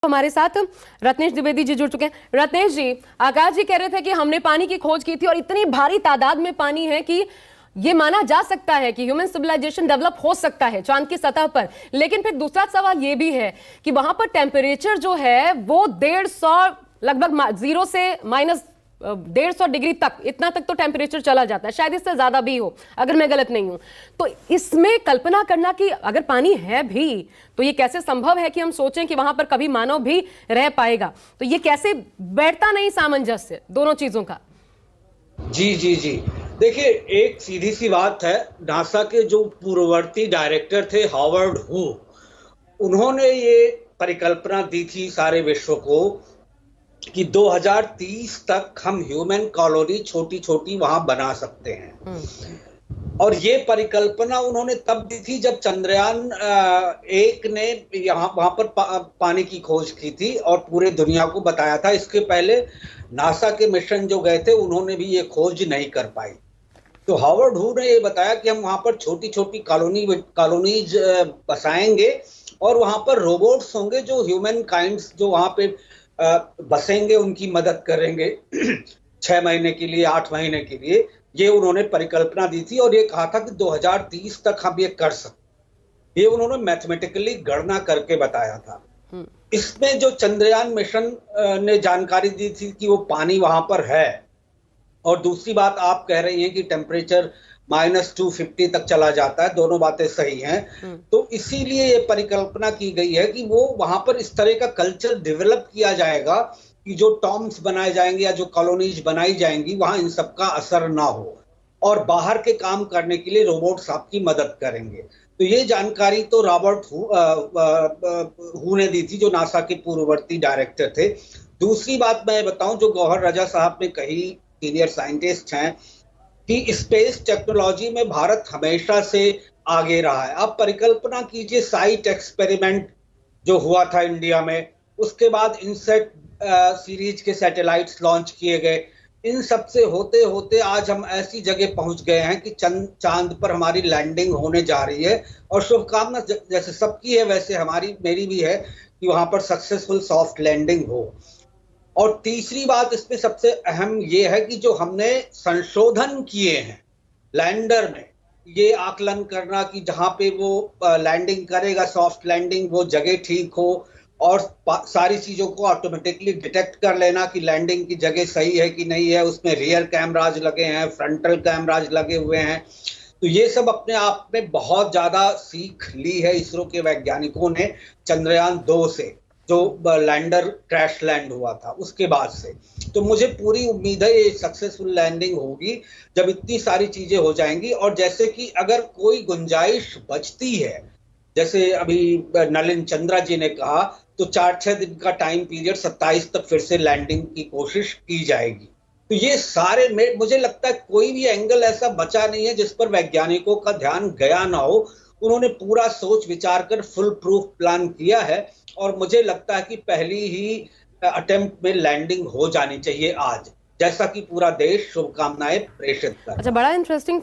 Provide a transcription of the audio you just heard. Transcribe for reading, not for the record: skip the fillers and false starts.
हमारे साथ रत्नेश द्विवेदी जी जुड़ चुके हैं। रत्नेश जी, आकाश जी कह रहे थे कि हमने पानी की खोज की थी और इतनी भारी तादाद में पानी है कि ये माना जा सकता है कि ह्यूमन सिविलाइजेशन डेवलप हो सकता है चांद की सतह पर। लेकिन फिर दूसरा सवाल ये भी है कि वहां पर टेम्परेचर जो है वो 150 लगभग 0 से माइनस 150 डिग्री तक, इतना तक तो टेम्परेचर चला जाता है, शायद इससे ज्यादा भी हो अगर मैं गलत नहीं हूं। तो इसमें कल्पना करना कि अगर पानी है भी तो ये कैसे संभव है कि हम सोचें कि वहां पर कभी मानव भी रह पाएगा, तो ये कैसे बैठता नहीं सामंजस्य दोनों चीजों का। जी जी जी, देखिए, एक सीधी सी बात है। नासा के जो पूर्ववर्ती डायरेक्टर थे हॉवर्ड हू, उन्होंने ये परिकल्पना दी थी सारे विश्व को कि 2030 तक हम ह्यूमन कॉलोनी छोटी छोटी वहां बना सकते हैं। और ये परिकल्पना उन्होंने तब दी थी जब चंद्रयान 1 ने वहां पर पानी की खोज की थी और पूरे दुनिया को बताया था। इसके पहले नासा के मिशन जो गए थे उन्होंने भी ये खोज नहीं कर पाई। तो हॉवर्ड हू ने ये बताया कि हम वहां पर छोटी छोटी कॉलोनीज बसाएंगे और वहां पर रोबोट्स होंगे जो ह्यूमन काइंड्स जो वहां पे बसेंगे, उनकी मदद करेंगे 6 महीने के लिए, 8 महीने के लिए। ये उन्होंने परिकल्पना दी थी और ये कहा था कि 2030 तक हम ये कर सकते। ये उन्होंने मैथमेटिकली गणना करके बताया था। इसमें जो चंद्रयान मिशन ने जानकारी दी थी कि वो पानी वहां पर है, और दूसरी बात आप कह रही हैं कि टेम्परेचर -250 तक चला जाता है, दोनों बातें सही हैं। तो इसीलिए ये परिकल्पना की गई है कि वो वहां पर इस तरह का कल्चर डेवलप किया जाएगा कि जो टॉम्स बनाए जाएंगे या जो कॉलोनीज बनाई जाएंगी वहां इन सब का असर ना हो, और बाहर के काम करने के लिए रोबोट्स आपकी मदद करेंगे। तो ये जानकारी तो रॉबर्ट हू ने दी थी, जो नासा के पूर्ववर्ती डायरेक्टर थे। दूसरी बात मैं बताऊं, जो गौहर रजा साहब ने कही, सीनियर साइंटिस्ट हैं, कि स्पेस टेक्नोलॉजी में भारत हमेशा से आगे रहा है। आप परिकल्पना कीजिए, साइट एक्सपेरिमेंट जो हुआ था इंडिया में, उसके बाद इनसेट सीरीज के सैटेलाइट्स लॉन्च किए गए। इन सब से होते होते आज हम ऐसी जगह पहुंच गए हैं कि चांद पर हमारी लैंडिंग होने जा रही है, और शुभकामना जैसे सबकी है वैसे हमारी, मेरी भी है कि वहां पर सक्सेसफुल सॉफ्ट लैंडिंग हो। और तीसरी बात इसमें सबसे अहम ये है कि जो हमने संशोधन किए हैं लैंडर में, ये आकलन करना कि जहां पे वो लैंडिंग करेगा, सॉफ्ट लैंडिंग, वो जगह ठीक हो, और सारी चीजों को ऑटोमेटिकली डिटेक्ट कर लेना कि लैंडिंग की जगह सही है कि नहीं है। उसमें रियर कैमराज लगे हैं, फ्रंटल कैमराज लगे हुए हैं। तो ये सब अपने आप में बहुत ज्यादा सीख ली है इसरो के वैज्ञानिकों ने चंद्रयान 2 से, जो लैंडर क्रैश लैंड हुआ था उसके बाद से। तो मुझे पूरी उम्मीद है ये सक्सेसफुल लैंडिंग होगी जब इतनी सारी चीजें हो जाएंगी। और जैसे कि अगर कोई गुंजाइश बचती है, जैसे अभी नलिन चंद्रा जी ने कहा, तो 4-6 दिन का टाइम पीरियड 27 तक फिर से लैंडिंग की कोशिश की जाएगी। तो ये सारे मुझे लगता है कोई भी एंगल ऐसा बचा नहीं है जिस पर वैज्ञानिकों का ध्यान गया ना हो। उन्होंने पूरा सोच विचार कर फुल प्रूफ प्लान किया है, और मुझे लगता है कि पहली ही अटेम्प्ट में लैंडिंग हो जानी चाहिए आज, जैसा कि पूरा देश शुभकामनाएं प्रेषित कर। अच्छा, बड़ा इंटरेस्टिंग